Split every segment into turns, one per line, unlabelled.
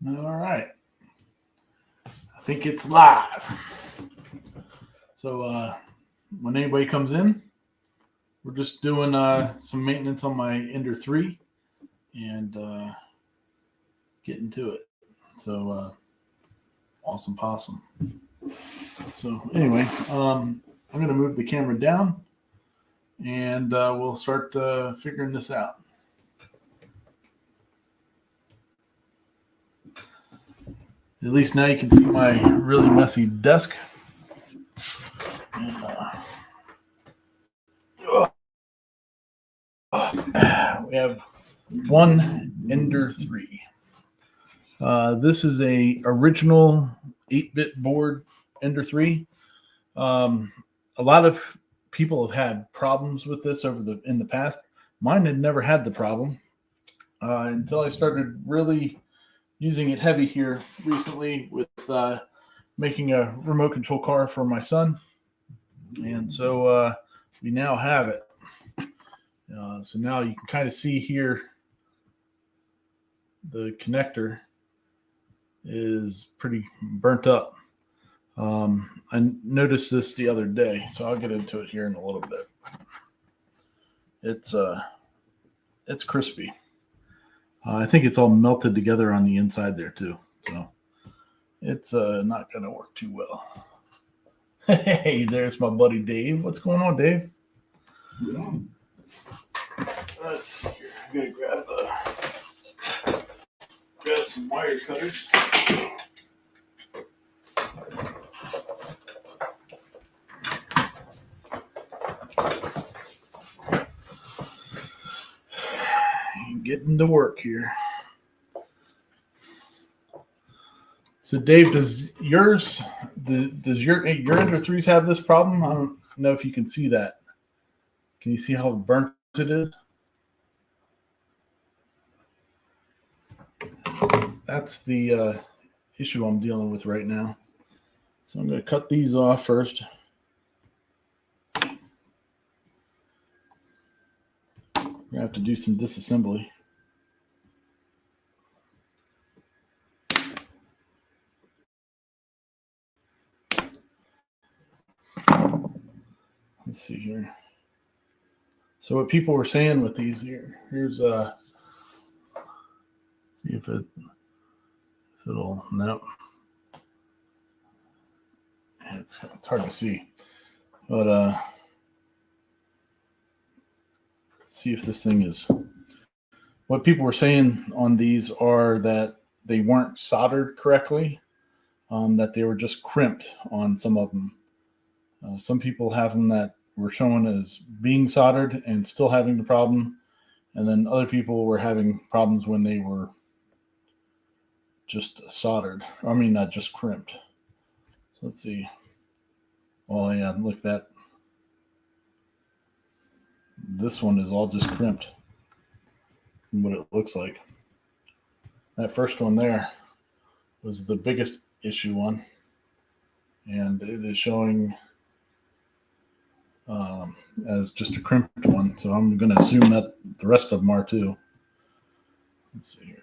All right. I think it's live. So when anybody comes in, we're just doing some maintenance on my Ender 3 and getting to it. So awesome possum. So anyway, I'm going to move the camera down and we'll start figuring this out. At least now you can see my really messy desk. And, we have one Ender 3. This is a original 8-bit board Ender 3. A lot of people have had problems with this in the past. Mine had never had the problem until I started really using it heavy here recently with making a remote control car for my son. And so we now have it. So now you can kind of see here the connector is pretty burnt up. I noticed this the other day, so I'll get into it here in a little bit. It's crispy. I think it's all melted together on the inside there too, so it's not going to work too well. Hey, there's my buddy Dave. What's going on, Dave?
Yeah.
Let's see here. I'm going to grab some wire cutters. Getting to work here. So, Dave, does your Ender 3s have this problem? I don't know if you can see that. Can you see how burnt it is? That's the issue I'm dealing with right now. So I'm going to cut these off first. We're going to have to do some disassembly. Let's see here. So what people were saying with these here's see if it'll no. It's hard to see, but see if this thing is. What people were saying on these are that they weren't soldered correctly, that they were just crimped on some of them. Some people have them that were shown as being soldered and still having the problem, and then other people were having problems when they were just soldered. I mean, not just crimped. So let's see. Oh yeah, look at that. This one is all just crimped from what it looks like. That first one there was the biggest issue one, and it is showing as just a crimped one. So I'm going to assume that the rest of them are too. Let's see here.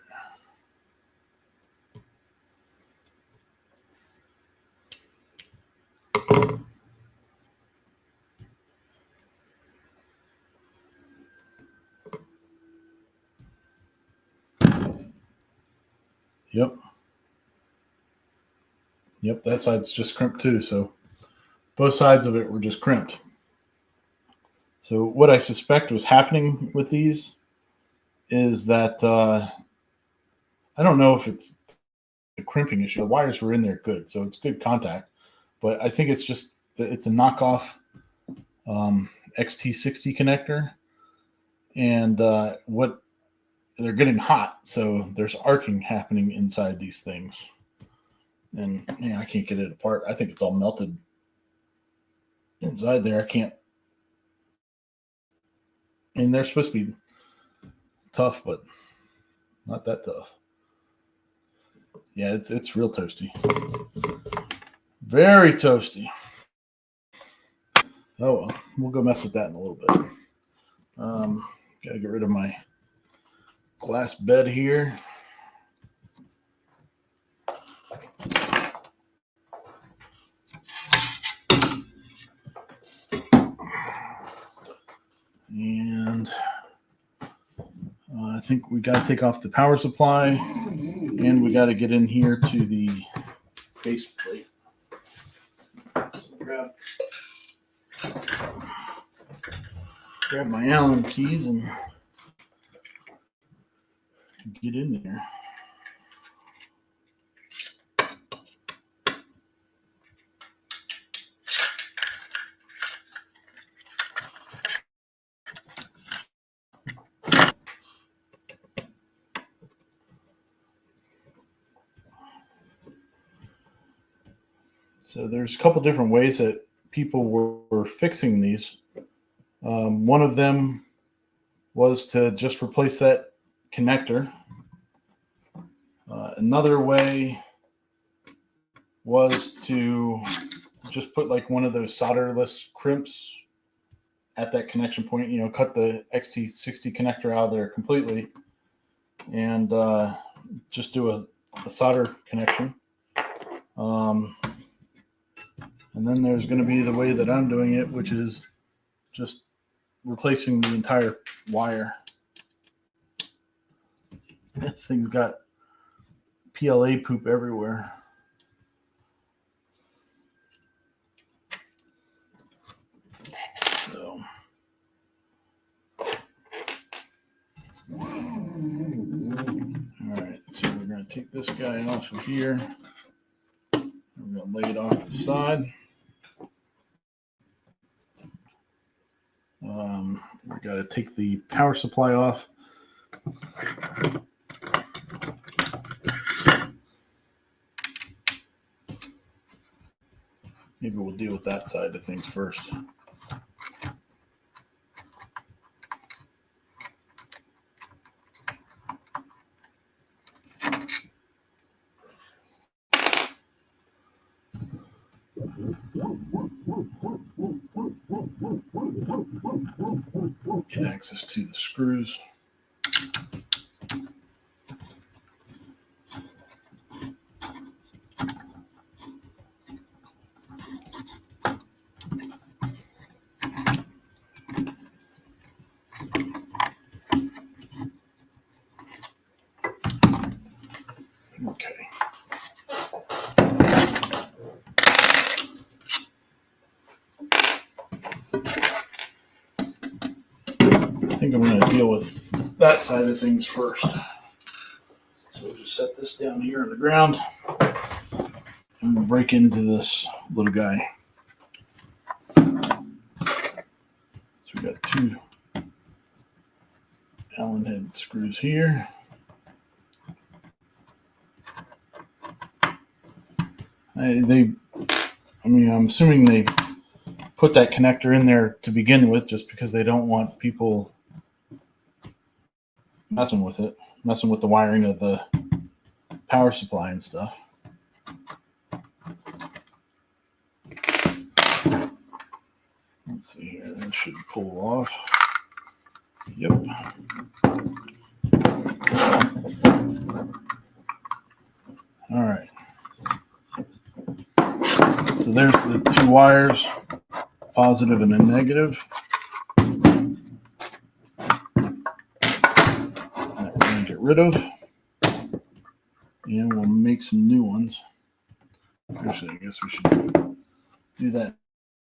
Yep, that side's just crimped too. So both sides of it were just crimped. So what I suspect was happening with these is that I don't know if it's the crimping issue. The wires were in there good, so it's good contact. But I think it's just that it's a knockoff XT60 connector, and what they're getting hot, so there's arcing happening inside these things. And man, I can't get it apart. I think it's all melted inside there. I can't. I mean, they're supposed to be tough, but not that tough. Yeah, it's real toasty. Very toasty. Oh well, we'll go mess with that in a little bit. Gotta get rid of my glass bed here. And I think we got to take off the power supply, and we got to get in here to the base plate. So grab my Allen keys and get in there. So there's a couple different ways that people were fixing these. One of them was to just replace that connector. Another way was to just put like one of those solderless crimps at that connection point, you know, cut the XT60 connector out of there completely and just do a solder connection. And then there's going to be the way that I'm doing it, which is just replacing the entire wire. This thing's got PLA poop everywhere. So, all right, so we're going to take this guy off of here. We're going to lay it off to the side. We got to take the power supply off. Maybe we'll deal with that side of things first. Get access to the screws. Okay. I think I'm going to deal with that side of things first. So we'll just set this down here on the ground and we'll break into this little guy. So we got two Allen head screws here. I'm assuming they put that connector in there to begin with just because they don't want people messing with the wiring of the power supply and stuff. Let's see here. That should pull off. Yep. All right. So there's the two wires, positive and a negative. That we're going to get rid of. And we'll make some new ones. Actually, I guess we should do that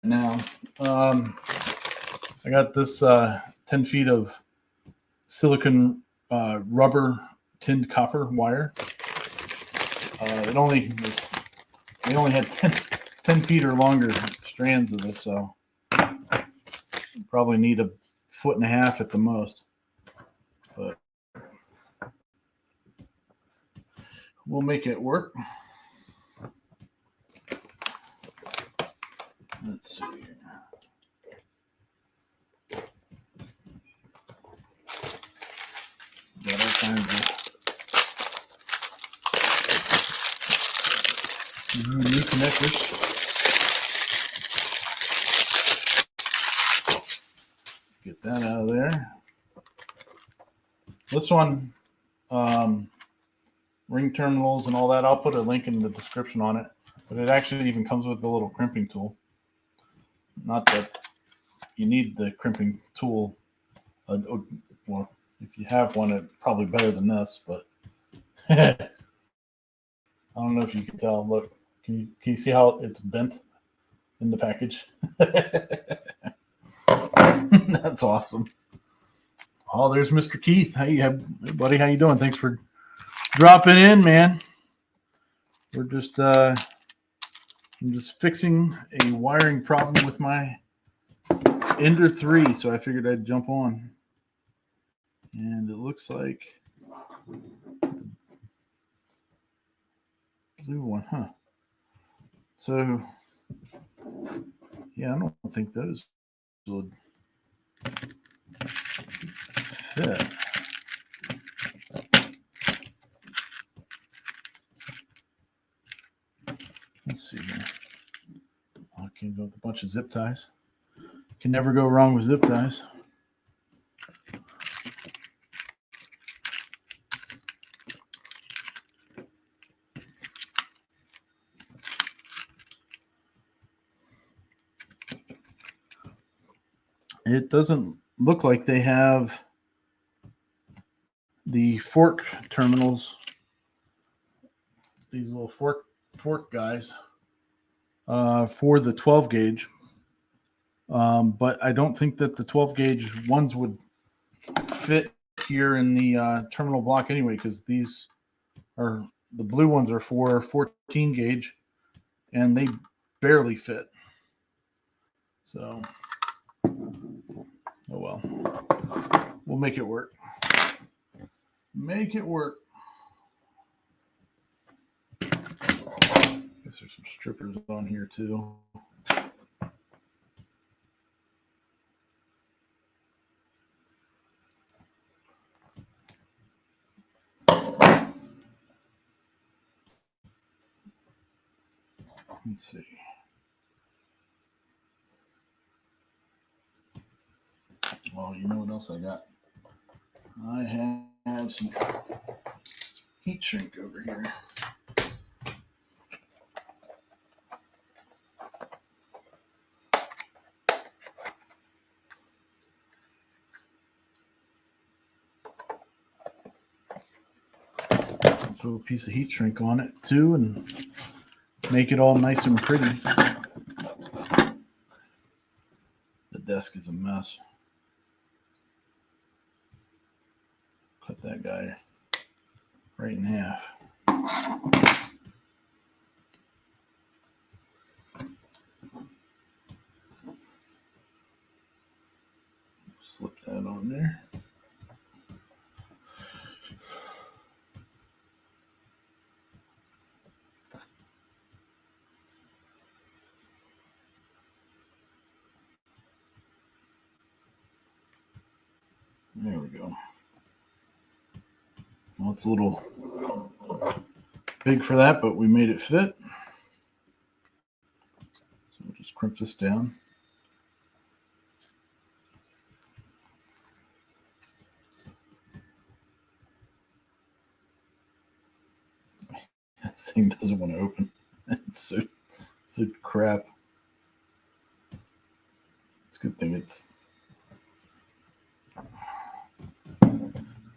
now. I got this 10 feet of silicon rubber tinned copper wire. They only had 10 feet or longer strands of this, so you probably need 1.5 feet at the most. But we'll make it work. Let's see. Got all kinds of new connectors. Get that out of there. This one, ring terminals and all that, I'll put a link in the description on it. But it actually even comes with a little crimping tool. Not that you need the crimping tool Well, if you have one, it's probably better than this, but I don't know if you can tell. Look, can you see how it's bent in the package? That's awesome. Oh, there's Mr. Keith. Hey, buddy, how you doing? Thanks for dropping in, man. We're just I'm just fixing a wiring problem with my Ender 3, so I figured I'd jump on. And it looks like the blue one, huh? So, yeah, I don't think those would fit. Let's see here. I can go with a bunch of zip ties. Can never go wrong with zip ties. It doesn't look like they have the fork terminals, these little fork guys, for the 12 gauge. But I don't think that the 12 gauge ones would fit here in the terminal block anyway, because these are the blue ones are for 14 gauge and they barely fit. So, oh well, we'll make it work. Make it work. Guess there's some strippers on here too. Let's see. Well, you know what else I got? I have some heat shrink over here. Throw a piece of heat shrink on it too and make it all nice and pretty. The desk is a mess. Cut that guy right in half. Slip that on there. There we go. Well, it's a little big for that, but we made it fit. So we'll just crimp this down. This thing doesn't want to open. It's so crap. It's a good thing it's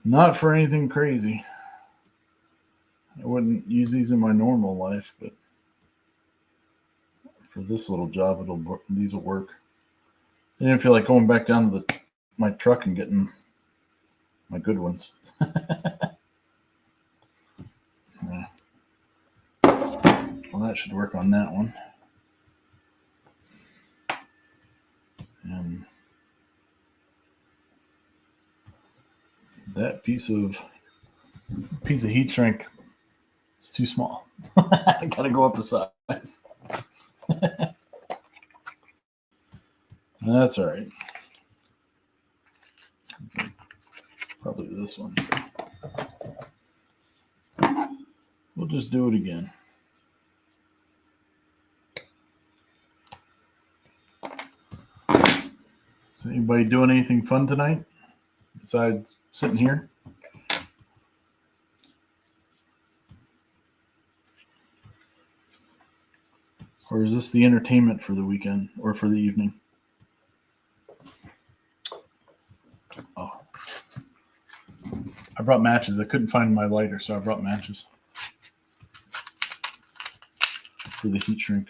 not for anything crazy. I wouldn't use these in my normal life, but for this little job, these will work. I didn't feel like going back down to my truck and getting my good ones. Yeah. Well, that should work on that one. And that piece of heat shrink is too small. I gotta go up a size. That's all right. Okay. Probably this one. We'll just do it again. Is anybody doing anything fun tonight besides sitting here? Or is this the entertainment for the weekend or for the evening? I brought matches. I couldn't find my lighter, so I brought matches for the heat shrink.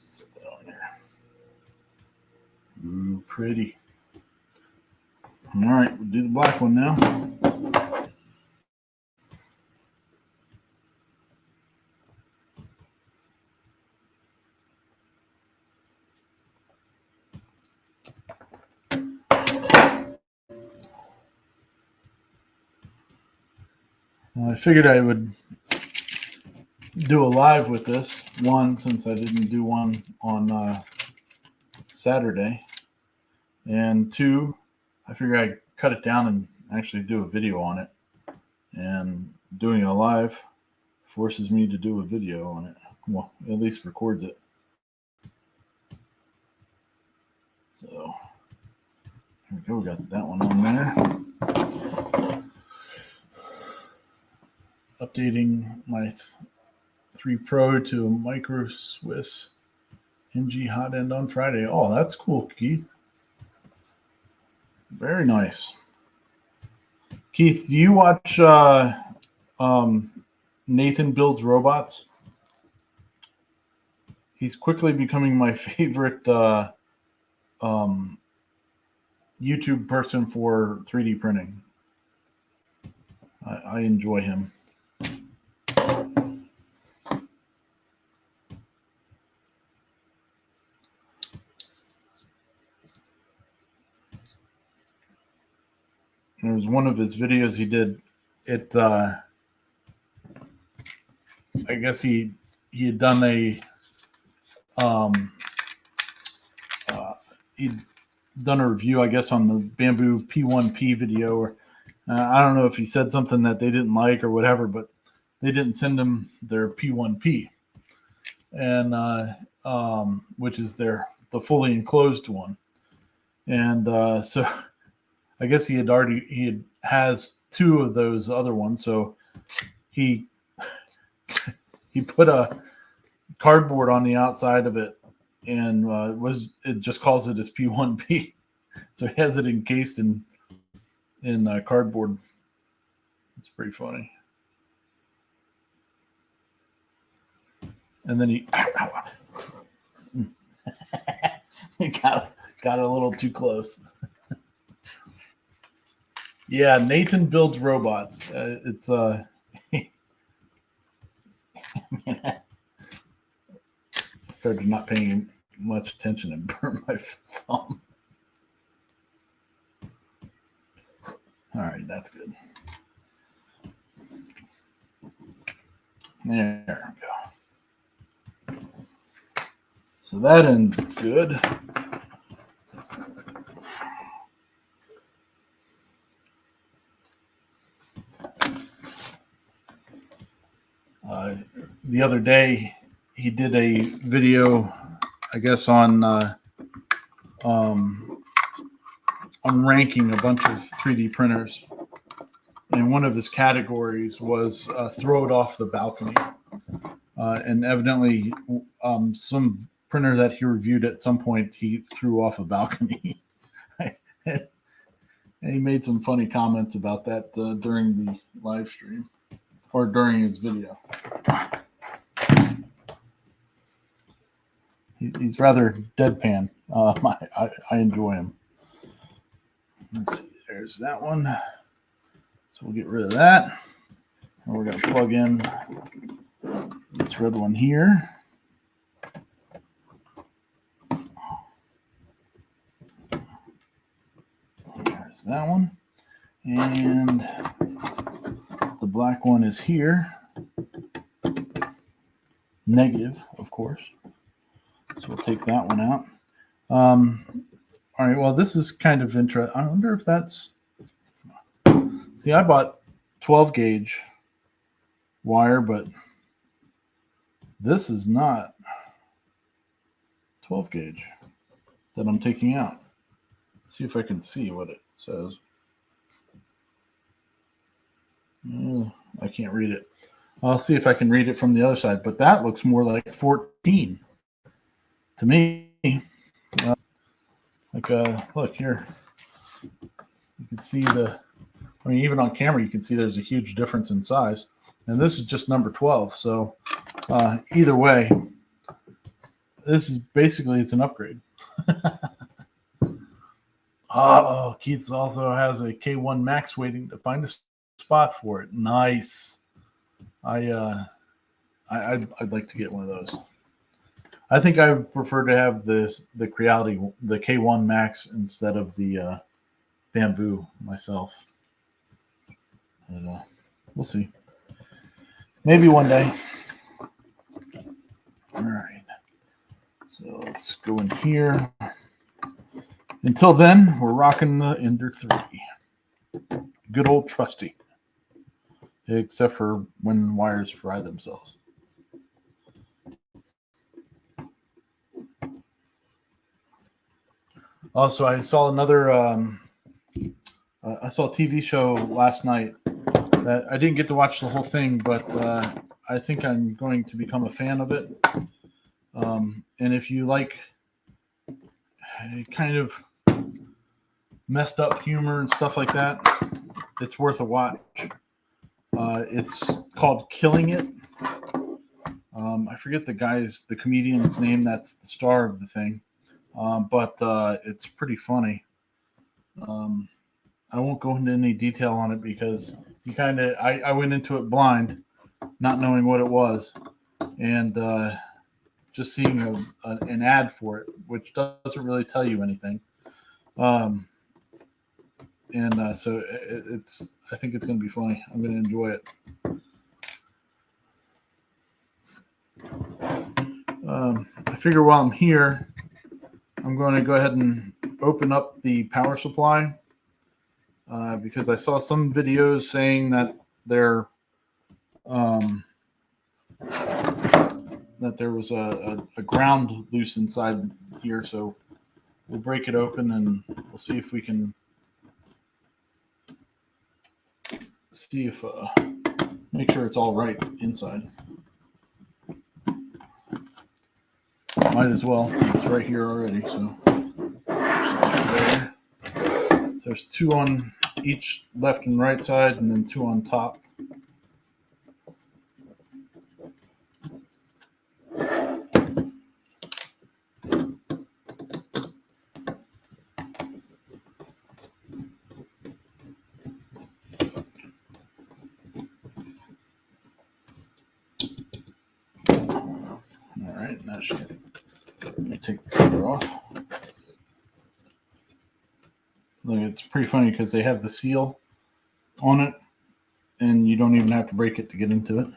Set that on there. Ooh, pretty. All right, we'll do the black one now. I figured I would do a live with this, one, since I didn't do one on Saturday, and two, I figured I'd cut it down and actually do a video on it. And doing a live forces me to do a video on it. Well, at least records it. So here we go. We got that one on there. Updating my 3 Pro to a Micro Swiss MG hot end on Friday. Oh, that's cool, Keith. Very nice. Keith, do you watch Nathan Builds Robots? He's quickly becoming my favorite YouTube person for 3D printing. I enjoy him. It was one of his videos he did. It, I guess he had done a, he'd done a review, I guess, on the Bamboo P1P video. Or I don't know if he said something that they didn't like or whatever, but they didn't send him their P1P, and which is the fully enclosed one. And so I guess he has 2 of those other ones. So he put a cardboard on the outside of it, and it just calls it his P1P. So he has it encased in cardboard. It's pretty funny. And then he got a little too close. Yeah, Nathan Builds Robots. It's I started not paying much attention and burned my thumb. All right, that's good. There we go. So that ends good. The other day, he did a video, I guess, on ranking a bunch of 3D printers, and one of his categories was throw it off the balcony. And evidently, some printer that he reviewed at some point, he threw off a balcony. And he made some funny comments about that during the live stream or during his video. He's rather deadpan. I enjoy him. Let's see. There's that one. So we'll get rid of that. And we're going to plug in this red one here. There's that one. And the black one is here. Negative, of course. So we'll take that one out. All right, well, this is kind of interesting. I wonder if that's... See, I bought 12 gauge wire, but this is not 12 gauge that I'm taking out. See if I can see what it says. I can't read it. I'll see if I can read it from the other side, but that looks more like 14 to me. Look here. You can see even on camera, you can see there's a huge difference in size. And this is just number 12. So either way, this is basically, it's an upgrade. Oh, Keith also has a K1 Max waiting to find a spot for it. Nice. I'd like to get one of those. I think I would prefer to have the Creality, the K1 Max instead of the Bamboo myself. But we'll see. Maybe one day. All right. So let's go in here. Until then, we're rocking the Ender 3. Good old trusty. Except for when wires fry themselves. Also, I saw another. I saw a TV show last night that I didn't get to watch the whole thing, but I think I'm going to become a fan of it. And if you like kind of messed up humor and stuff like that, it's worth a watch. It's called Killing It. I forget the comedian's name that's the star of the thing, but it's pretty funny. I won't go into any detail on it because I went into it blind, not knowing what it was, and just seeing an ad for it, which doesn't really tell you anything. So I think it's going to be funny. I'm going to enjoy it. I figure while I'm here, I'm going to go ahead and open up the power supply because I saw some videos saying that there was a ground loose inside here. So we'll break it open and we'll see if we can make sure it's all right inside. Might as well. It's right here already. So there's two on each left and right side, and then two on top. All right, now let me take the cover off. Look, it's pretty funny because they have the seal on it, and you don't even have to break it to get into it.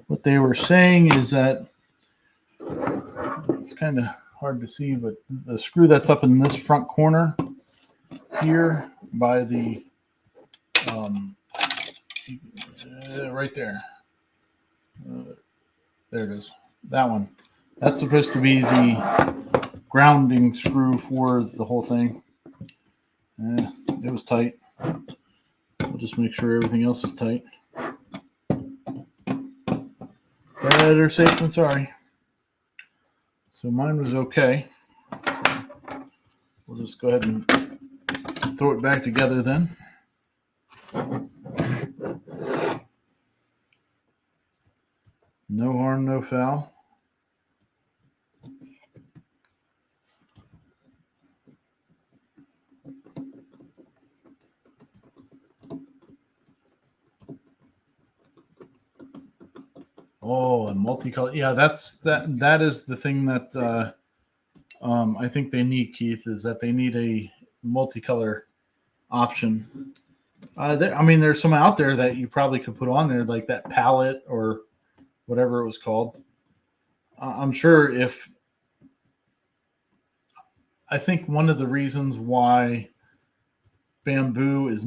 What they were saying is that it's kind of hard to see, but the screw that's up in this front corner here by the right there. There it is. That one. That's supposed to be the grounding screw for the whole thing. It was tight. We'll just make sure everything else is tight. Better safe than sorry. So mine was okay. We'll just go ahead and throw it back together then. No harm, no foul. Oh, and multicolor. Yeah, that is the thing that I think they need, Keith, is that they need a multicolor option. There's some out there that you probably could put on there, like that palette or whatever it was called. I'm sure I think one of the reasons why Bamboo is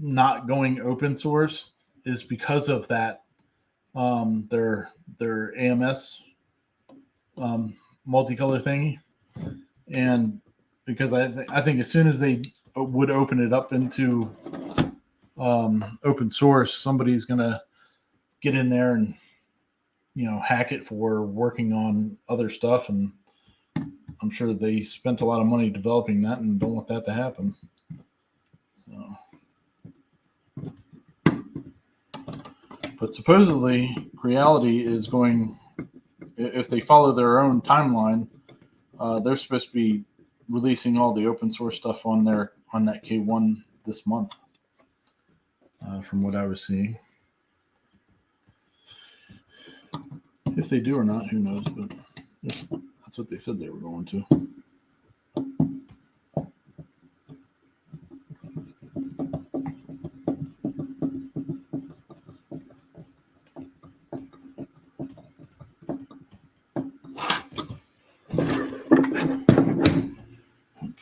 not going open source is because of that. Their AMS multicolor thingy, and because I think as soon as they would open it up into open source, somebody's gonna get in there and hack it for working on other stuff, and I'm sure they spent a lot of money developing that and don't want that to happen. So. But supposedly, Creality is going, if they follow their own timeline, they're supposed to be releasing all the open source stuff on that K1 this month, from what I was seeing. If they do or not, who knows? But that's what they said they were going to.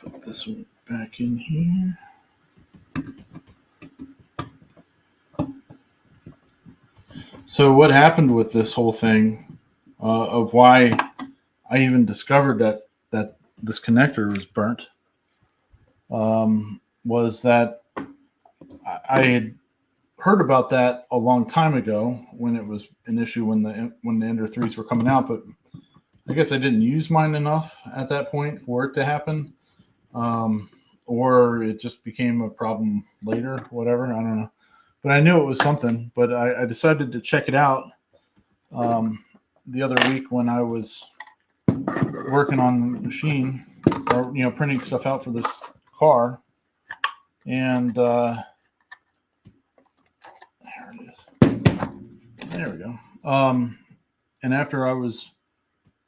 Put this one back in here. So what happened with this whole thing of why I even discovered that this connector was burnt was that I had heard about that a long time ago when it was an issue when the Ender 3s were coming out, but I guess I didn't use mine enough at that point for it to happen, or it just became a problem later, whatever, I don't know. But I knew it was something, but I decided to check it out the other week when I was working on the machine, or printing stuff out for this car, and there it is. There we go. And after I was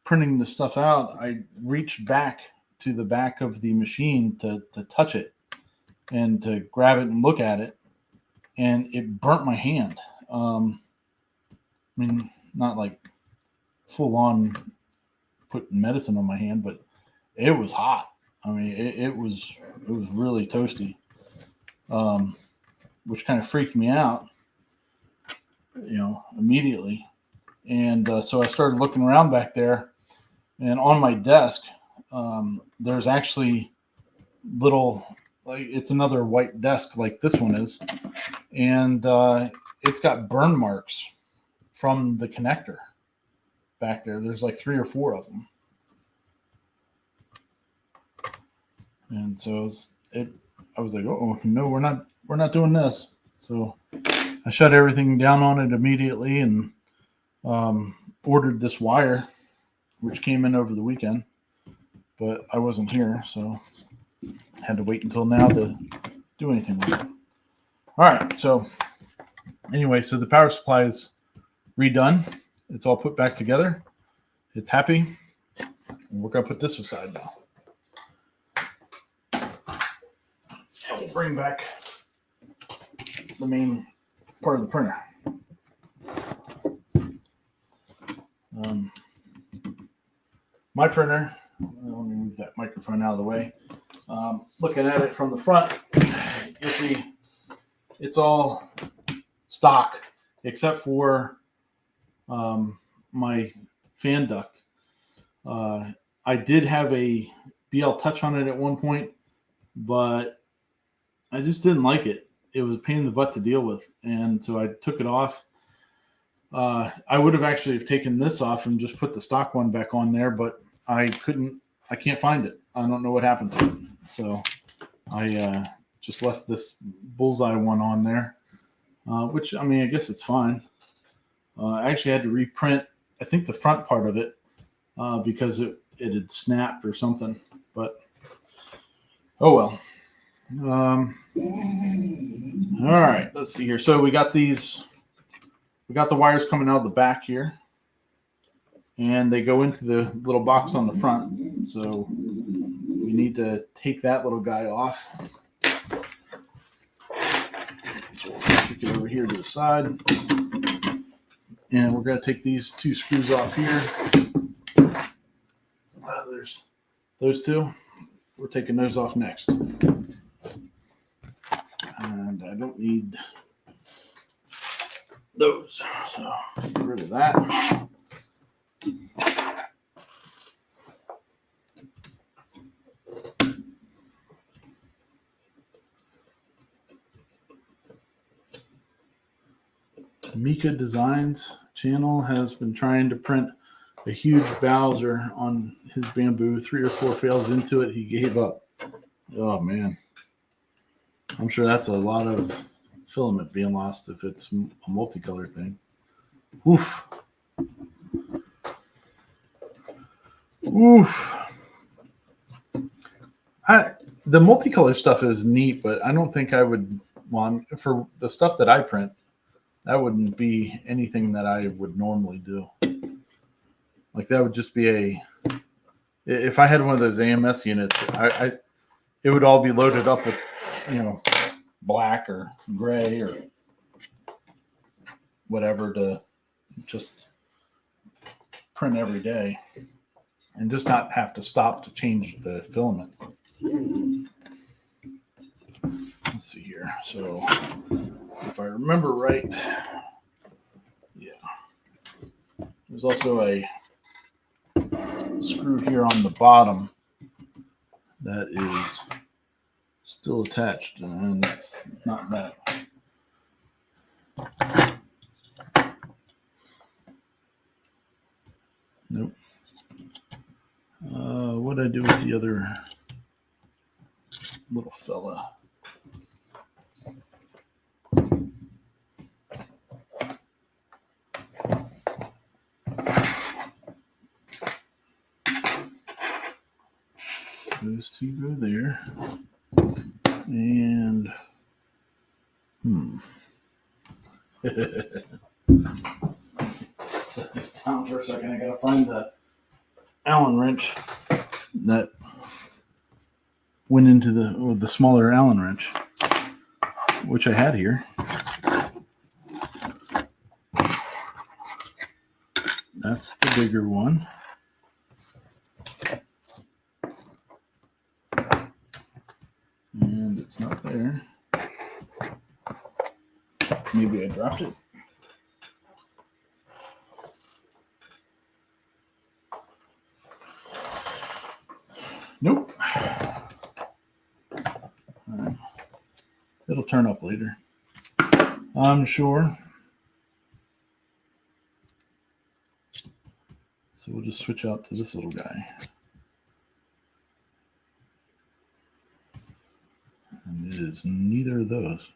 printing the stuff out, I reached back to the back of the machine to touch it and to grab it and look at it, and it burnt my hand. I mean, not like full on putting medicine on my hand, but it was hot. I mean, it was really toasty, which kind of freaked me out, immediately. And so I started looking around back there, and on my desk, there's actually little, like, it's another white desk like this one is, and it's got burn marks from the connector back there. There's like 3 or 4 of them. And so I was like, oh no, we're not doing this. So I shut everything down on it immediately and ordered this wire, which came in over the weekend, but I wasn't here, so I had to wait until now to do anything with it. All right, so anyway, so the power supply is redone. It's all put back together. It's happy. And we're going to put this aside now. And we'll bring back the main part of the printer. My printer, let me move that microphone out of the way. Looking at it from the front, you'll see it's all stock except for my fan duct. I did have a BL Touch on it at one point, but I just didn't like it. It was a pain in the butt to deal with, and so I took it off. I would have actually taken this off and just put the stock one back on there, but I can't find it. I don't know what happened to it. So I just left this bullseye one on there, which, I mean, I guess it's fine. I actually had to reprint, I think, the front part of it because it had snapped or something, but oh well. All right, let's see here. So we got the wires coming out of the back here, and they go into the little box on the front. So we need to take that little guy off. So we'll kick it over here to the side. And we're going to take these 2 screws off here. There's those 2. We're taking those off next. And I don't need those, so get rid of that. Mika Designs channel has been trying to print a huge Bowser on his bamboo. 3 or 4 fails into it, he gave up. Oh man, I'm sure that's a lot of filament being lost if it's a multicolor thing. Oof. Oof. The multicolor stuff is neat, but I don't think I would want, for the stuff that I print, that wouldn't be anything that I would normally do. Like that would just be if I had one of those AMS units, it would all be loaded up with, black or gray or whatever to just print every day and just not have to stop to change the filament. Let's see here. So if I remember right, yeah, there's also a screw here on the bottom that is still attached, and it's not that. Nope. What did I do with the other little fella? Those two go there. And set this down for a second. I gotta find the Allen wrench that went into the smaller Allen wrench, which I had here. That's the bigger one. And it's not there. Maybe I dropped it. Nope. All right. It'll turn up later, I'm sure. So we'll just switch out to this little guy. And it is neither of those.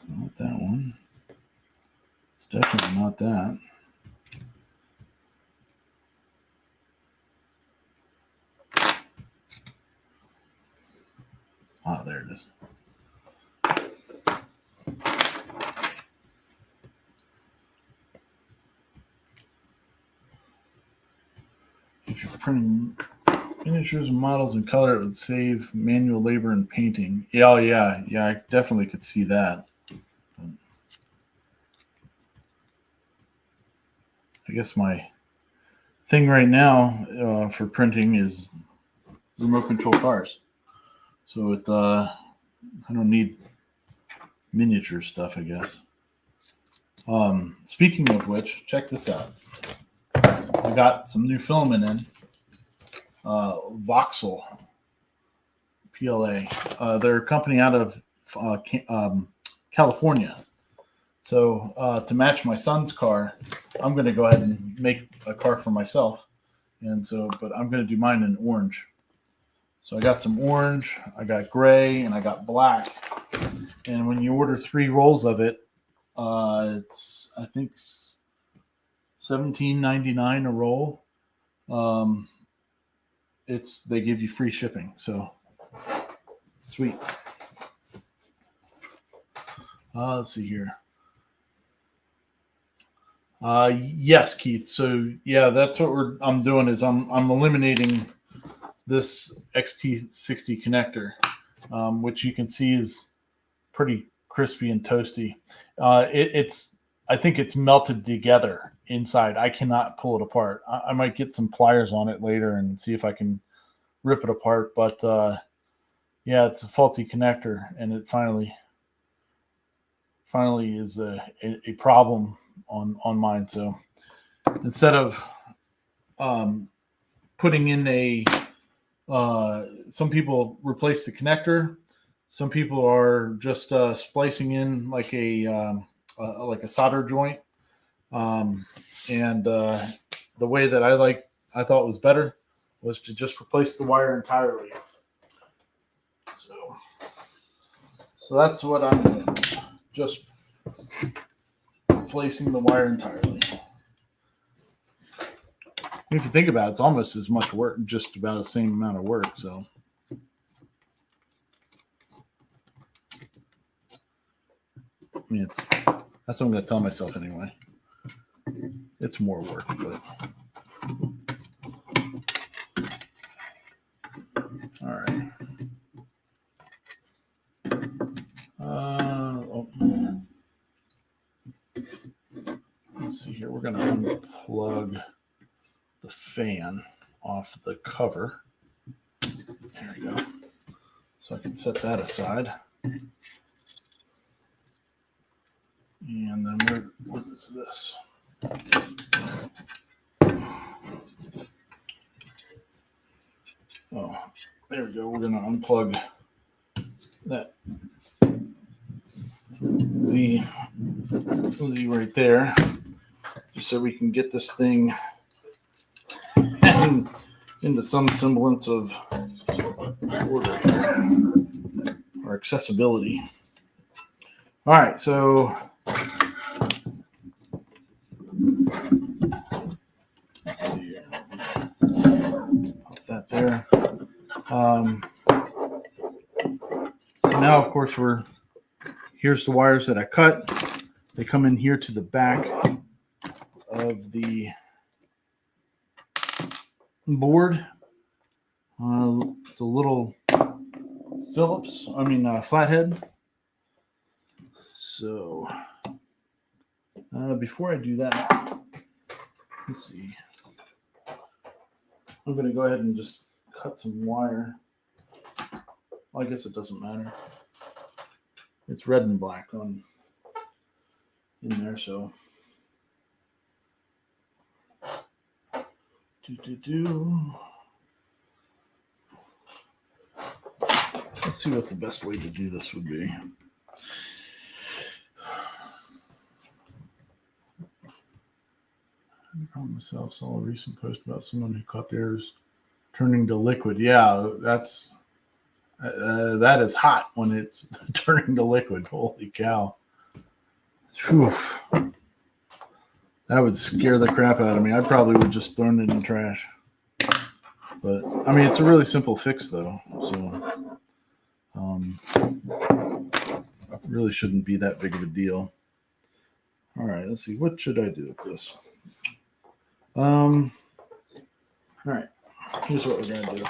Not that one. It's definitely not that. Ah, there it is. If you're printing miniatures and models in color, it would save manual labor and painting. Yeah, I definitely could see that. I guess my thing right now for printing is remote control cars. So I don't need miniature stuff, I guess. Speaking of which, check this out. I got some new filament in. Voxel PLA. They're a company out of California. So to match my son's car, I'm going to go ahead and make a car for myself. But I'm going to do mine in orange. So I got some orange, I got gray, and I got black. And when you order 3 rolls of it, it's I think $17.99 a roll. They give you free shipping, so sweet. Let's see here. Yes, Keith. So yeah, that's what I'm doing is I'm eliminating this XT60 connector, which you can see is pretty crispy and toasty. I think it's melted together inside. I cannot pull it apart. I might get some pliers on it later and see if I can rip it apart. But yeah, it's a faulty connector, and it finally is a problem on mine. So instead of putting in some people replace the connector. Some people are just splicing in like a solder joint. And the way that I thought was better was to just replace the wire entirely. So that's what I'm doing. Just replacing the wire entirely. If you think about it, it's almost as much work, just about the same amount of work. So, I mean, that's what I'm going to tell myself anyway. It's more work, but all right. Let's see here. We're going to unplug the fan off the cover. There we go. So I can set that aside. And then what is this? Oh, there we go. We're going to unplug that Z right there, just so we can get this thing into some semblance of order here, or accessibility. All right, so let's see here. Pop that there. So now, of course, here's the wires that I cut. They come in here to the back of the board. It's a little flathead. So before I do that, let's see. I'm going to go ahead and just cut some wire. Well, I guess it doesn't matter. It's red and black in there, so let's see what the best way to do this would be. I myself saw a recent post about someone who caught theirs turning to liquid. Yeah, that is hot when it's turning to liquid. Holy cow. Whew. That would scare the crap out of me. I probably would just thrown it in the trash. But, I mean, it's a really simple fix, though. So, it really shouldn't be that big of a deal. All right, let's see. What should I do with this? All right. Here's what we're going to do.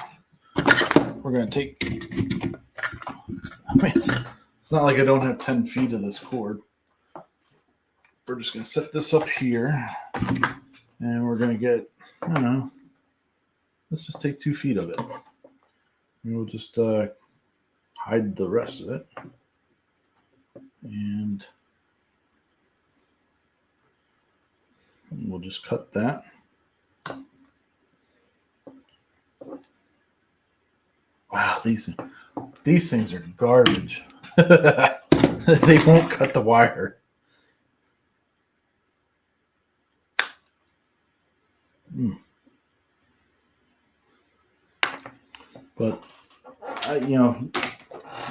We're going to take... I mean, it's not like I don't have 10 feet of this cord. We're just going to set this up here, and we're going to get, I don't know, let's just take 2 feet of it. And we'll just hide the rest of it. And we'll just cut that. Wow, these things are garbage. They won't cut the wire. But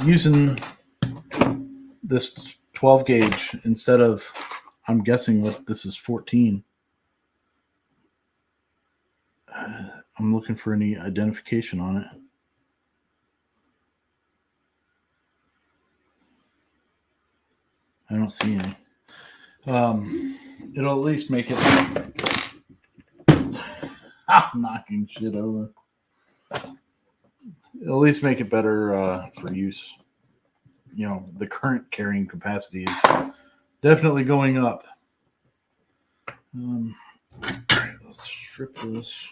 using this 12 gauge instead of, I'm guessing what this is, 14. I'm looking for any identification on it. I don't see any. It'll at least make it. I'm knocking shit over. It'll at least make it better for use. the current carrying capacity is definitely going up. All right, let's strip this.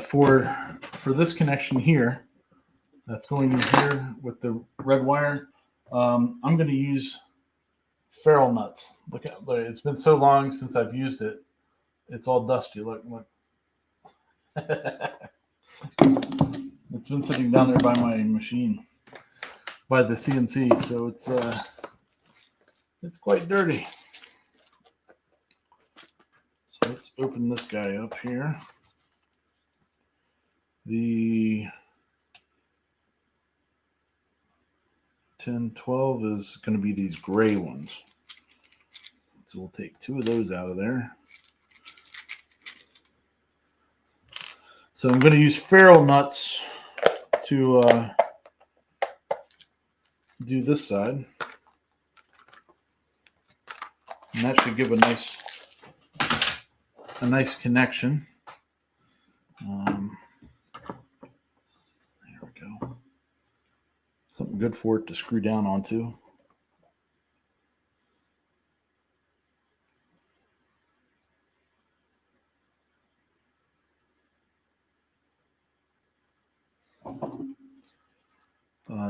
For this connection here, that's going in here with the red wire. I'm going to use ferrule nuts. Look, it's been so long since I've used it. It's all dusty. Look. It's been sitting down there by my machine, by the CNC, so it's quite dirty. So let's open this guy up here. The 1012 is going to be these gray ones. So we'll take 2 of those out of there. So I'm going to use ferrule nuts to do this side. And that should give a nice connection. There we go. Something good for it to screw down onto.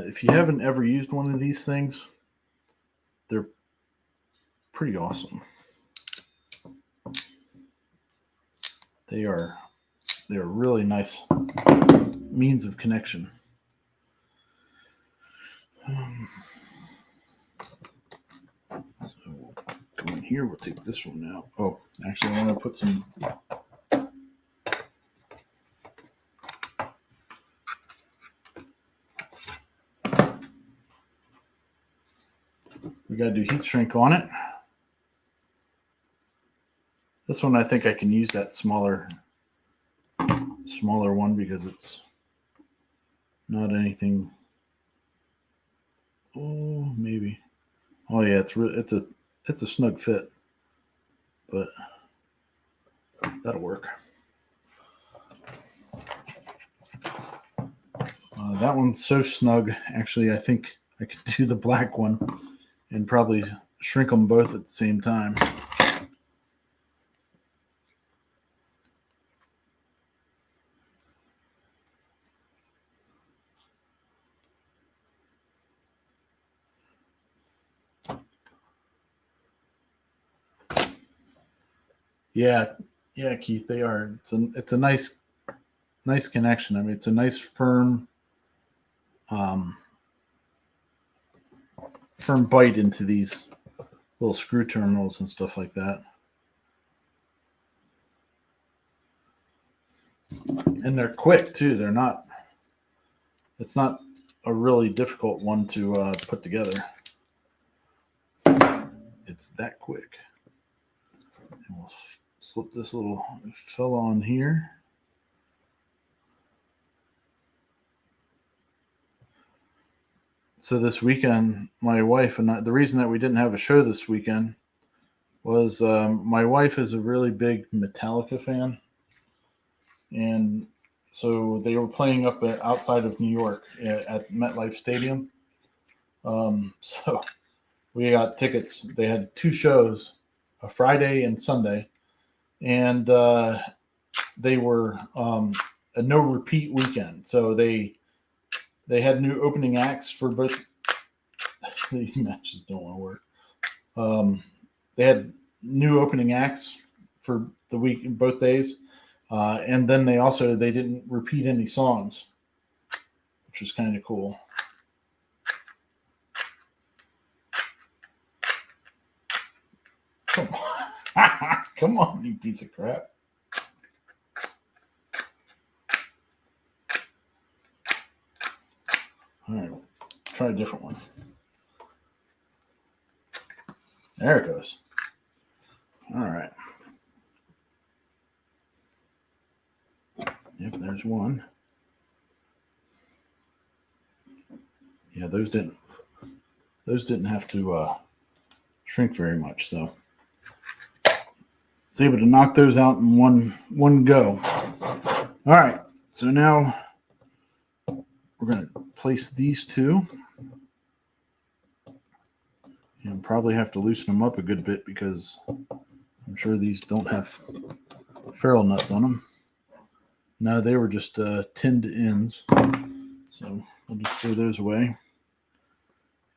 If you haven't ever used one of these things, they're pretty awesome. They're really nice means of connection. So we'll go in here. We'll take this one out. Oh, actually, I'm going to put some. We got to do heat shrink on it. This one, I think I can use that smaller one because it's not anything. Oh, maybe. Oh yeah, it's a snug fit, but that'll work. That one's so snug. Actually, I think I could do the black one and probably shrink them both at the same time. Yeah, Keith, they are. It's a nice connection. I mean, it's a nice firm bite into these little screw terminals and stuff like that. And they're quick too. It's not a really difficult one to put together. It's that quick. And we'll slip this little fella on here. So this weekend, my wife and I, the reason that we didn't have a show this weekend was my wife is a really big Metallica fan. And so they were playing up outside of New York at MetLife Stadium. So we got tickets. They had 2 shows, a Friday and Sunday. And they were a no repeat weekend. So they had new opening acts for both. These matches don't want to work. They had new opening acts for the week, both days. And then they didn't repeat any songs, which was kind of cool. Come on. Come on, you piece of crap. All right, try a different one. There it goes. All right. Yep, there's one. Yeah, those didn't those didn't have to shrink very much. So I was able to knock those out in one go. All right, so now we're going to place these two. And probably have to loosen them up a good bit because I'm sure these don't have ferrule nuts on them. No, they were just tinned ends. So we'll just throw those away.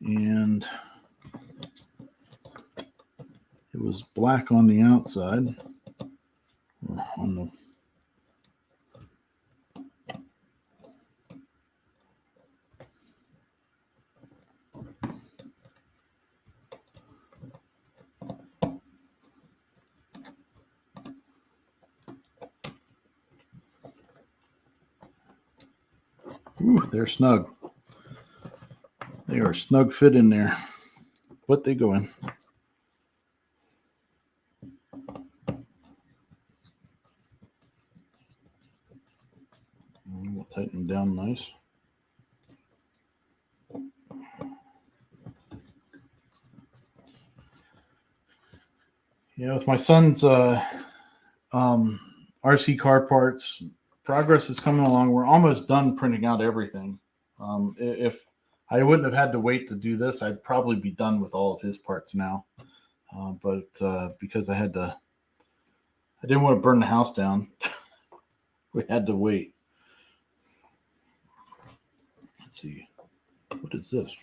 And it was black on the outside. Or on the Ooh, they're snug. They are snug fit in there. But they go in. And we'll tighten them down nice. Yeah, with my son's RC car parts, progress is coming along. We're almost done printing out everything. If I wouldn't have had to wait to do this, I'd probably be done with all of his parts now. But because I didn't want to burn the house down, we had to wait. Let's see. What is this?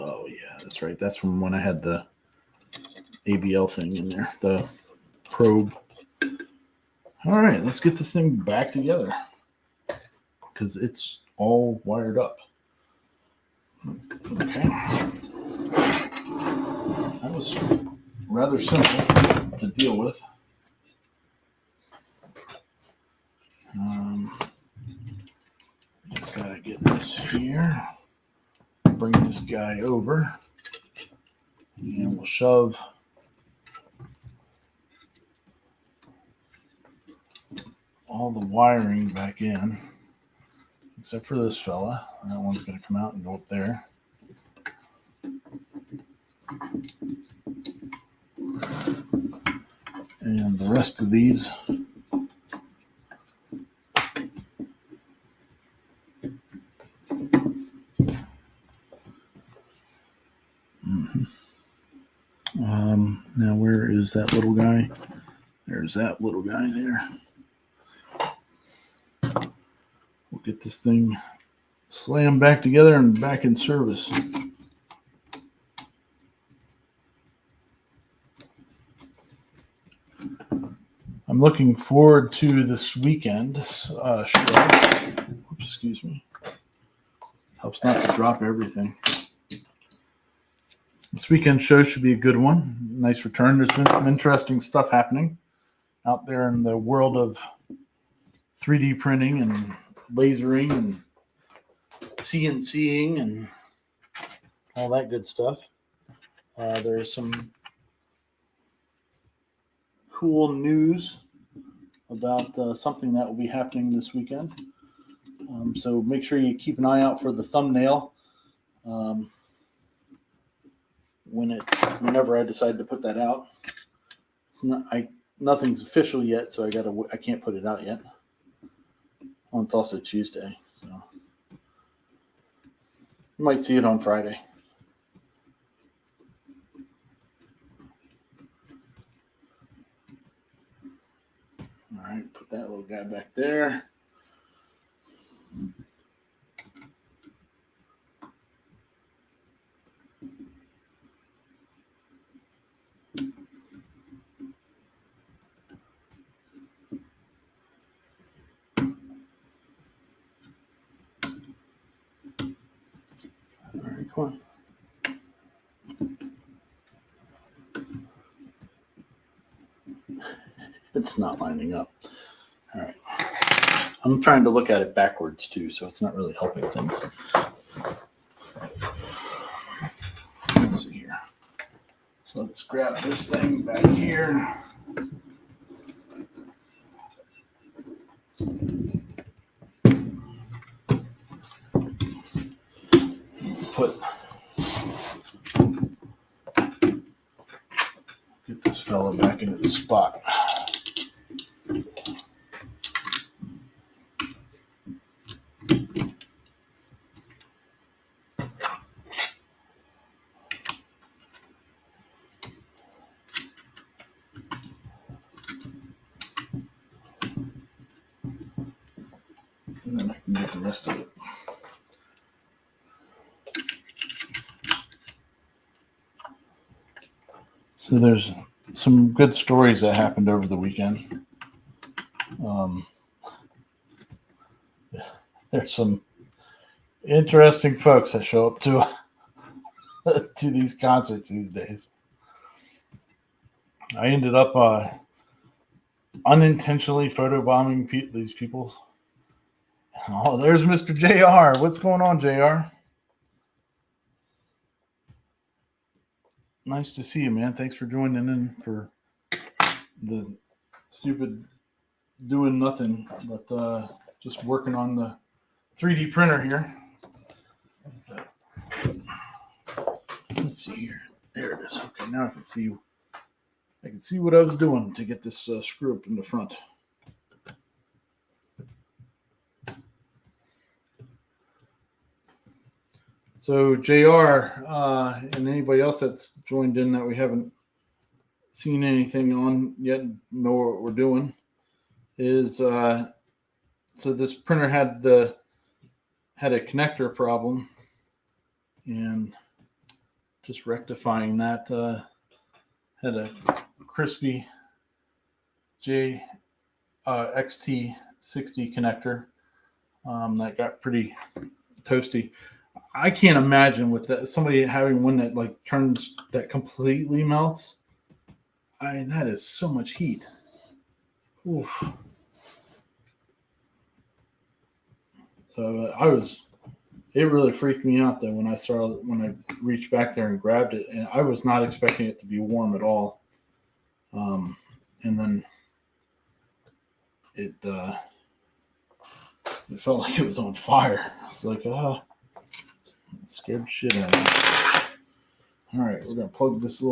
Oh, yeah, that's right. That's from when I had the ABL thing in there, the probe. All right, let's get this thing back together because it's all wired up. Okay. That was rather simple to deal with. Just gotta get this here. Bring this guy over. And we'll shove all the wiring back in, except for this fella. That one's going to come out and go up there. And the rest of these now where is that little guy? There's that little guy there. We'll get this thing slammed back together and back in service. I'm looking forward to this weekend show. Excuse me. Helps not to drop everything. This weekend show should be a good one. Nice return. There's been some interesting stuff happening out there in the world of 3D printing and lasering and CNCing and all that good stuff. There's some cool news about something that will be happening this weekend. So make sure you keep an eye out for the thumbnail. Whenever I decide to put that out, nothing's official yet, so I can't put it out yet. Oh, it's also Tuesday, so you might see it on Friday. All right, put that little guy back there. All right, come on. It's not lining up. All right. I'm trying to look at it backwards too, so it's not really helping things. Let's see here. So let's grab this thing back here. get this fella back in its spot. And then I can get the rest of it. So there's some good stories that happened over the weekend. There's some interesting folks that show up to to these concerts these days. I ended up unintentionally photobombing these people. Oh, there's Mr. JR. What's going on, JR? Nice to see you, man. Thanks for joining in for the stupid doing nothing, but just working on the 3D printer here. Let's see here. There it is. Okay, now I can see what I was doing to get this screw up in the front. So JR and anybody else that's joined in that we haven't seen anything on yet, know what we're doing, is so this printer had a connector problem, and just rectifying that. Had a crispy XT60 connector that got pretty toasty. I can't imagine with that somebody having one that like turns that completely melts. That is so much heat. Oof. So it really freaked me out though when I reached back there and grabbed it, and I was not expecting it to be warm at all. And then it felt like it was on fire. I was like, it scared the shit out of me. All right, we're gonna plug this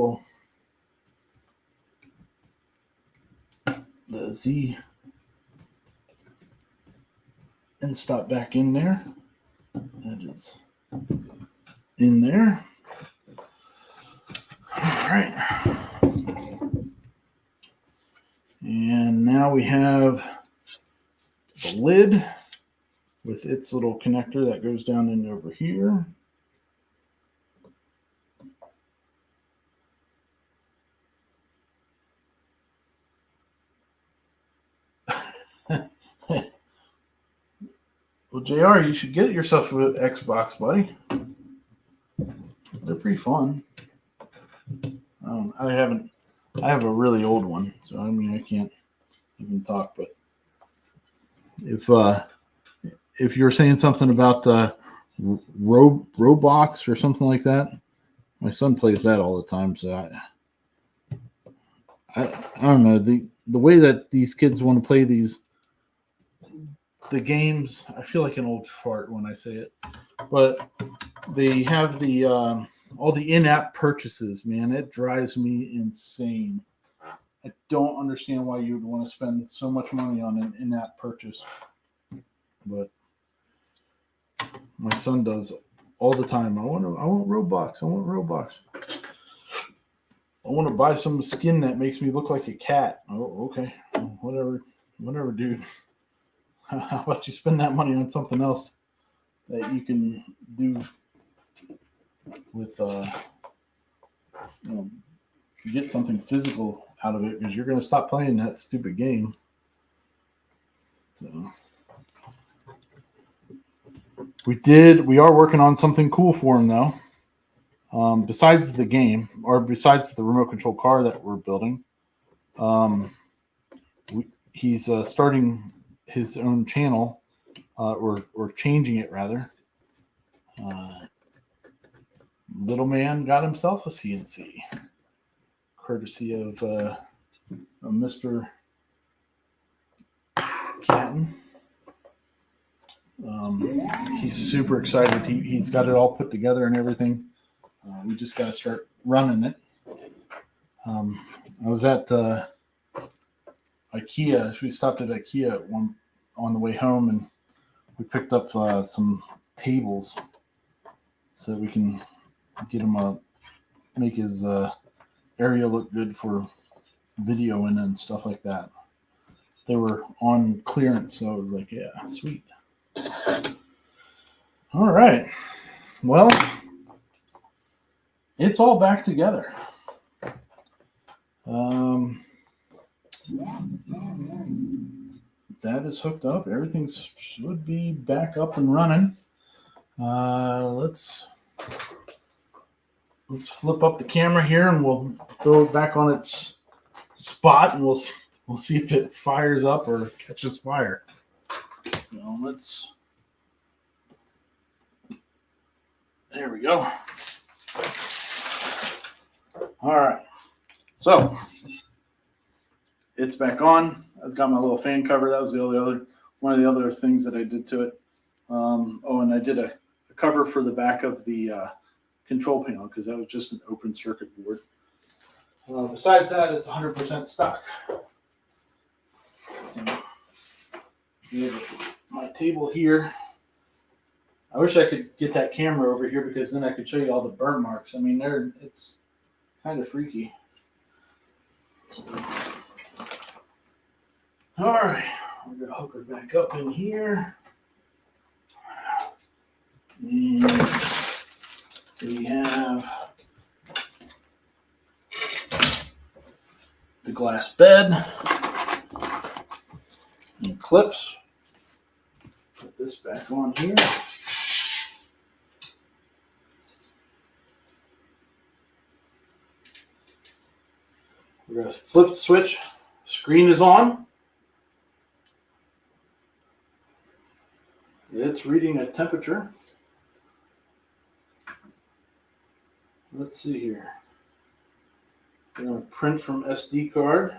the Z and stop back in there. That is in there. All right. And now we have the lid with its little connector that goes down in over here. Well, JR, you should get yourself an Xbox, buddy. They're pretty fun. I have a really old one, so I mean I can't even talk. But if you're saying something about Roblox or something like that, my son plays that all the time. So I don't know the way that these kids want to play the games. I feel like an old fart when I say it, but they have the all the in-app purchases. Man, it drives me insane. I don't understand why you would want to spend so much money on an in-app purchase, but my son does all the time. I want Roblox. I want Roblox. I want to buy some skin that makes me look like a cat. Oh, okay. Whatever, dude. How about you spend that money on something else that you can do with, get something physical out of it, because you're going to stop playing that stupid game. So we are working on something cool for him though. Besides the game, or besides the remote control car that we're building, he's starting his own channel, or changing it rather. Little man got himself a CNC, courtesy of Mr. Catton. He's super excited. He's got it all put together and everything. We just got to start running it. I was at IKEA. We stopped at IKEA on the way home, and we picked up some tables so we can get him make his area look good for videoing and stuff like that. They were on clearance, so I was like, yeah, sweet. All right. Well, it's all back together. That is hooked up. Everything should be back up and running. Let's flip up the camera here, and we'll throw it back on its spot, and we'll see if it fires up or catches fire. So let's. There we go. All right. So it's back on. I've got my little fan cover. That was one of the other things that I did to it. And I did a cover for the back of the control panel because that was just an open circuit board. Besides that, it's 100% stock. So, my table here. I wish I could get that camera over here because then I could show you all the burn marks. I mean, it's kind of freaky. So, all right, we're going to hook her back up in here. And we have the glass bed and clips. Put this back on here. We're going to flip the switch. Screen is on. It's reading a temperature. Let's see here. We're going to print from SD card.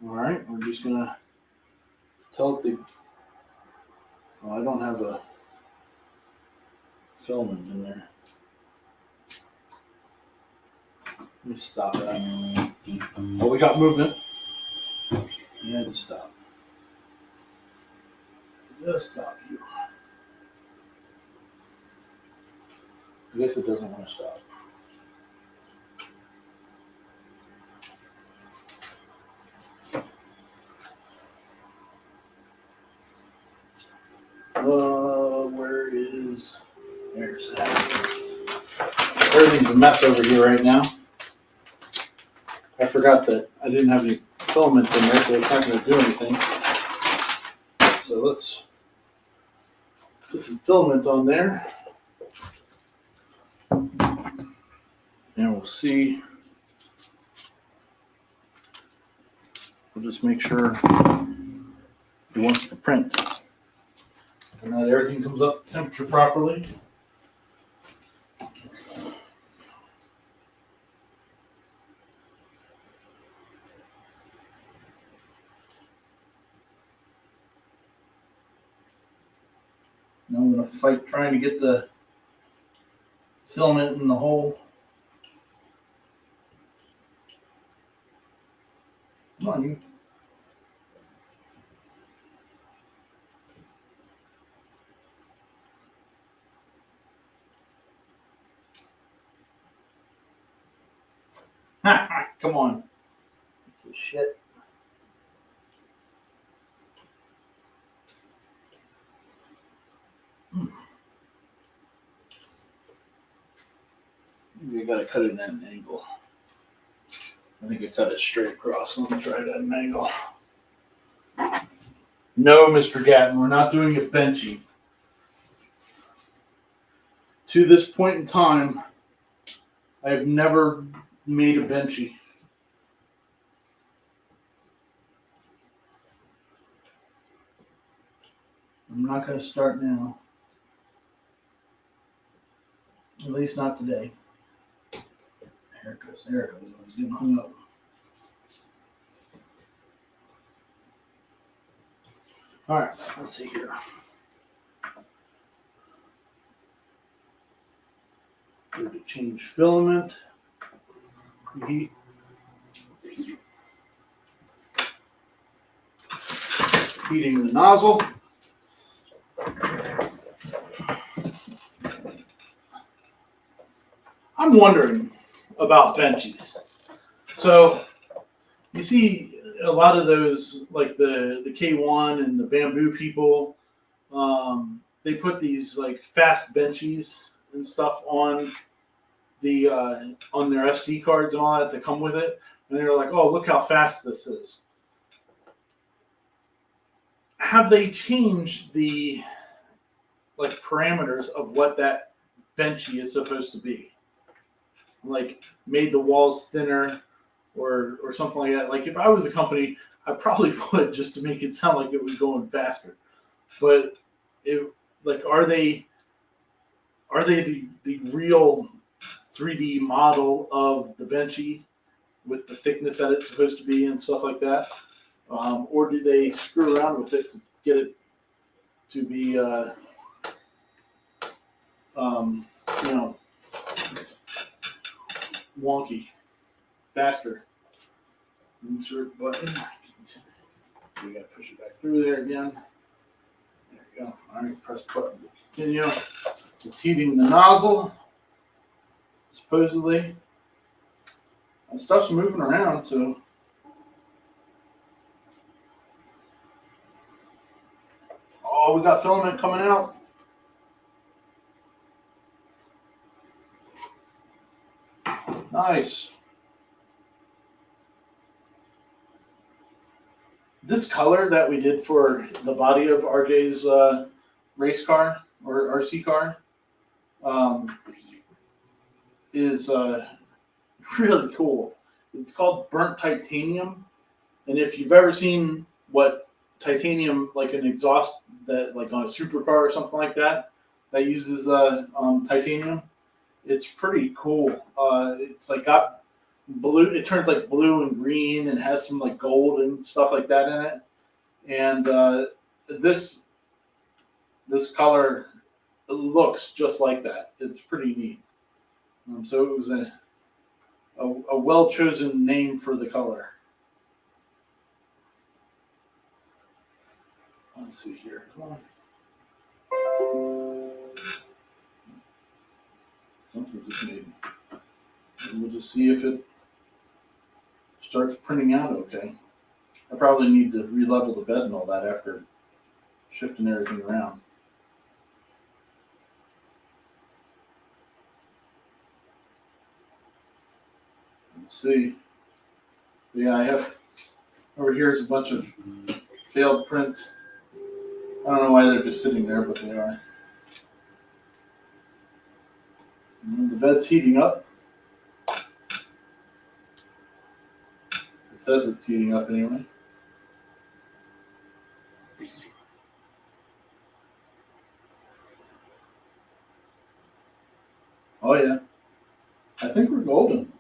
All right, we're just going to tell it to. Oh, I don't have a filament in there. Let me stop that. Oh, we got movement. Yeah, just stop. Just stop you. I guess it doesn't want to stop. Where is... There's that. Everything's a mess over here right now. I forgot that I didn't have any filament in there, so it's not going to do anything. So let's put some filament on there. And we'll see. We'll just make sure it wants to print. And that everything comes up to temperature properly. Now I'm going to fight trying to get the filament in the hole. Come on, you. Come on. Piece of shit. Maybe I gotta cut it at an angle. I think I cut it straight across. Let me try it at an angle. No, Mr. Gatton, we're not doing a benchy. To this point in time, I have never made a benchy. I'm not going to start now. At least not today. There it goes. There it goes. It's getting hung up. All right, let's see here. Go to change filament. Preheat. Heating the nozzle. I'm wondering about benchies. So you see a lot of those, like the K1 and the Bamboo people, they put these like fast benchies and stuff on their SD cards and all that come with it, and they're like, "Oh, look how fast this is." Have they changed the like parameters of what that benchy is supposed to be? Like made the walls thinner or something like that. Like if I was a company, I probably would, just to make it sound like it was going faster. But are they the real 3D model of the benchy with the thickness that it's supposed to be and stuff like that? Or do they screw around with it to get it to be wonky, faster? Insert button. So we got to push it back through there again. There we go. All right, press button to continue. It's heating the nozzle, supposedly. And stuff's moving around, so. Oh, we got filament coming out. Nice. This color that we did for the body of RJ's race car or RC car is really cool. It's called burnt titanium, and if you've ever seen what titanium, like an exhaust that like on a supercar or something like that uses titanium, it's pretty cool. It's like got blue. It turns like blue and green and has some like gold and stuff like that in it. And this color looks just like that. It's pretty neat. So it was a well chosen name for the color. Let's see here. Come on. Something just made. And we'll just see if it starts printing out okay. I probably need to re-level the bed and all that after shifting everything around. Let's see. Yeah, I have over here is a bunch of failed prints. I don't know why they're just sitting there, but they are. And the bed's heating up. It says it's heating up anyway. Oh yeah. I think we're golden.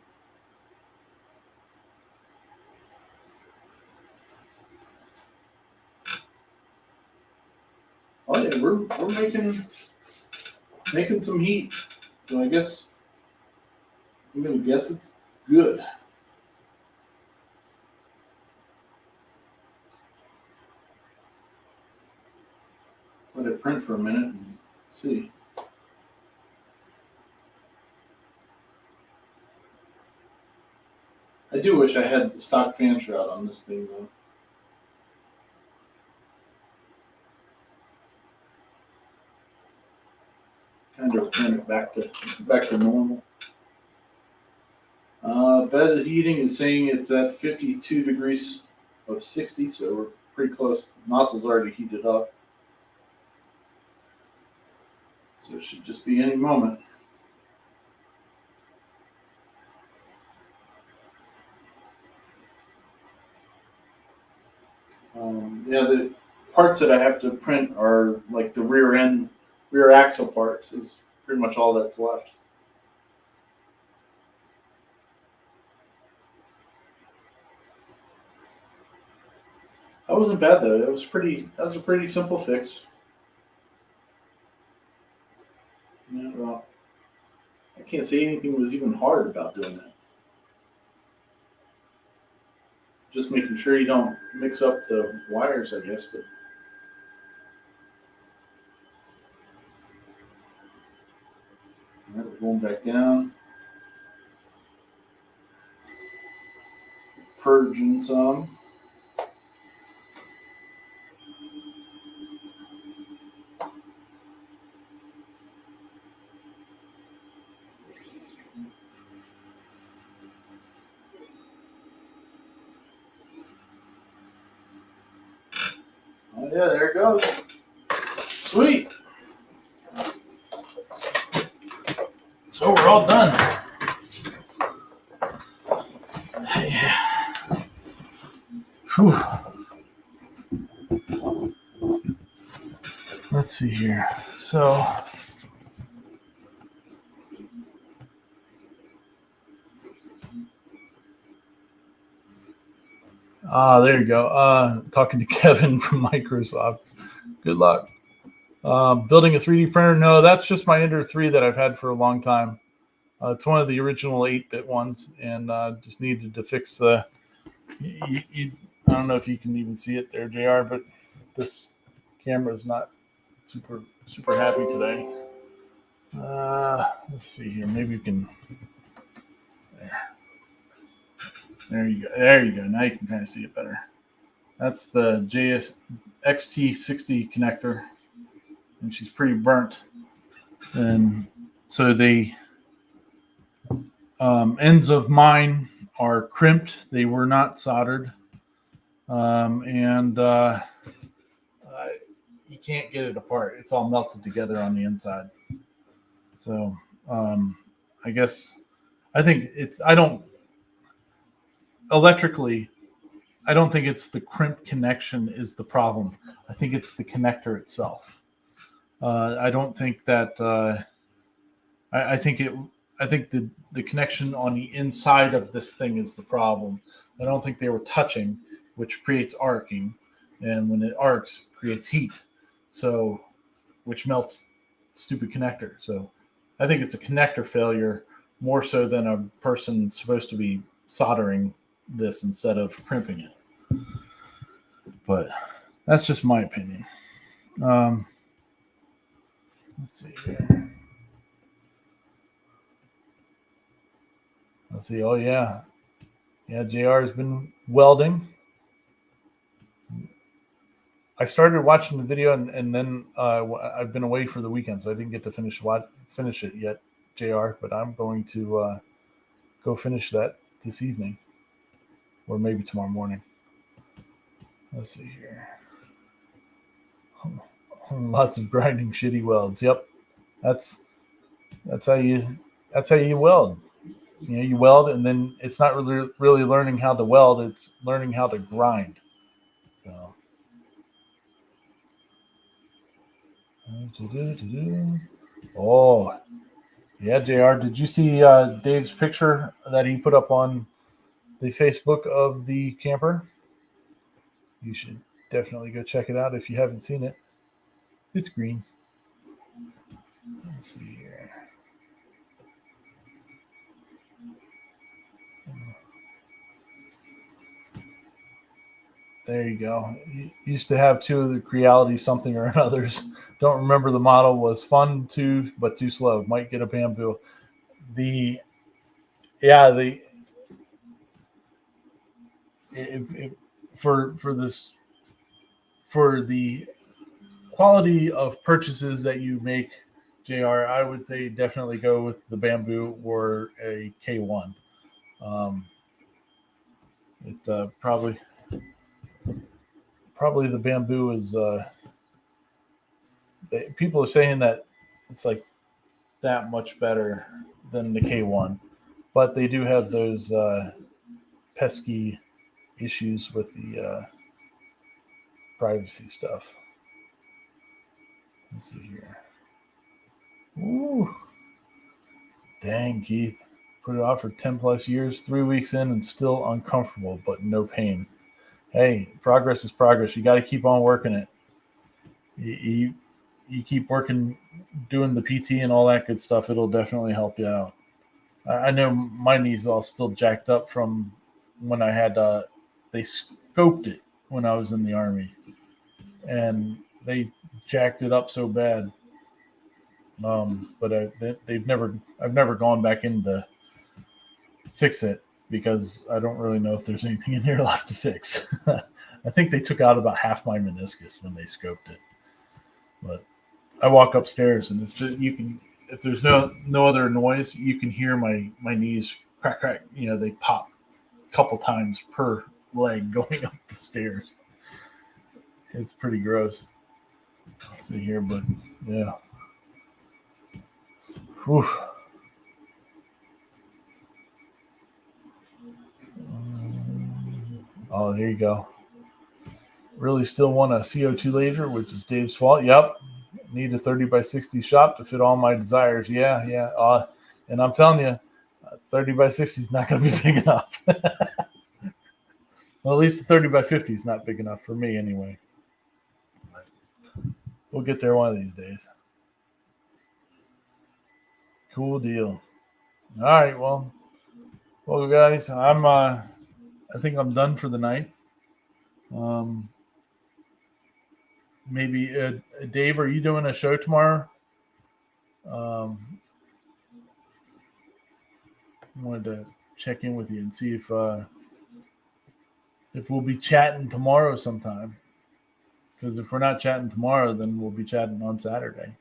Oh yeah, we're making some heat. So I guess I'm gonna guess it's good. Let it print for a minute and see. I do wish I had the stock fan shroud on this thing though. Kind of turn it back to normal. Bed heating is saying it's at 52 degrees of 60, so we're pretty close. Nozzle's already heated up. So it should just be any moment. Yeah, the parts that I have to print are like the rear axle parts is pretty much all that's left. That wasn't bad though. That was a pretty simple fix. Yeah, well, I can't say anything was even hard about doing that. Just making sure you don't mix up the wires, I guess. But all right, we're going back down, purging some. Oh yeah, there it goes. Sweet. So we're all done. Whew. Let's see here. So there you go. Talking to Kevin from Microsoft. Good luck. Building a 3D printer. No, that's just my Ender 3 that I've had for a long time. It's one of the original 8-bit ones, and just needed to fix the. I don't know if you can even see it there, JR, but this camera is not super happy today. Let's see here. Maybe you can. There you go. There you go. Now you can kind of see it better. That's the XT60 connector, and she's pretty burnt. And so the ends of mine are crimped. They were not soldered, and you can't get it apart. It's all melted together on the inside. So I guess I think electrically, I don't think it's the crimp connection is the problem. I think it's the connector itself. I don't think that. I think the connection on the inside of this thing is the problem. I don't think they were touching, which creates arcing, and when it arcs, creates heat, so which melts stupid connector. So I think it's a connector failure more so than a person supposed to be soldering this instead of crimping it. But that's just my opinion. Let's see here. Let's see. Oh yeah, JR has been welding. I started watching the video and then I've been away for the weekend, so I didn't get to finish it yet, JR. But I'm going to go finish that this evening, or maybe tomorrow morning. Let's see here. Lots of grinding shitty welds. Yep, that's how you weld. You know, you weld, and then it's not really learning how to weld. It's learning how to grind. So. Oh, yeah, JR. Did you see Dave's picture that he put up on the Facebook of the camper? You should definitely go check it out if you haven't seen it. It's green. Let's see here. There you go. You used to have two of the Creality something or others. Don't remember the model. Was fun but too slow. Might get a bamboo. For the quality of purchases that you make, JR, I would say definitely go with the bamboo or a K1. It probably the bamboo is. People are saying that it's like that much better than the K1, but they do have those pesky issues with the privacy stuff. Let's see here. Ooh, dang, Keith. Put it off for 10 plus years, 3 weeks in, and still uncomfortable, but no pain. hey, progress is progress. You got to keep on working it. You keep working, doing the PT and all that good stuff. It'll definitely help you out. I know my knees all still jacked up from when I had they scoped it when I was in the Army, and they jacked it up so bad. But I've never gone back in to fix it because I don't really know if there's anything in there left to fix. I think they took out about half my meniscus when they scoped it. But I walk upstairs and it's just, you can, if there's no other noise, you can hear my knees crack crack. You know, they pop a couple times per leg going up the stairs. It's pretty gross. Let's see here, but yeah. Whew. Oh, there you go. Really still want a CO2 laser, which is Dave's fault. Yep. Need a 30 by 60 shop to fit all my desires. Yeah. And I'm telling you, 30 by 60 is not going to be big enough. Well, at least the 30 by 50 is not big enough for me anyway. But we'll get there one of these days. Cool deal. All right, well, guys, I think I'm done for the night. Maybe Dave, are you doing a show tomorrow? I wanted to check in with you and see if we'll be chatting tomorrow sometime. Because if we're not chatting tomorrow, then we'll be chatting on Saturday.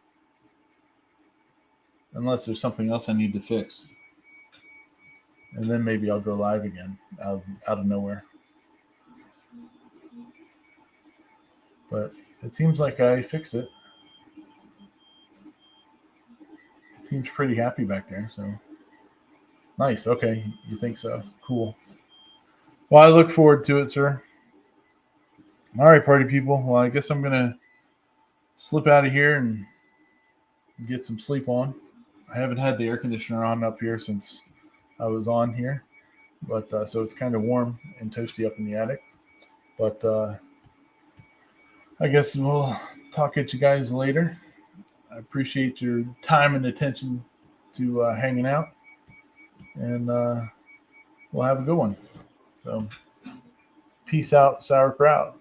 Unless there's something else I need to fix. And then maybe I'll go live again out of nowhere. But it seems like I fixed it. It seems pretty happy back there. So nice. Okay. You think so? Cool. Well, I look forward to it, sir. All right, party people. Well, I guess I'm going to slip out of here and get some sleep on. I haven't had the air conditioner on up here since I was on here. But so it's kind of warm and toasty up in the attic. But I guess we'll talk at you guys later. I appreciate your time and attention to hanging out. And we'll have a good one. So, peace out, sauerkraut.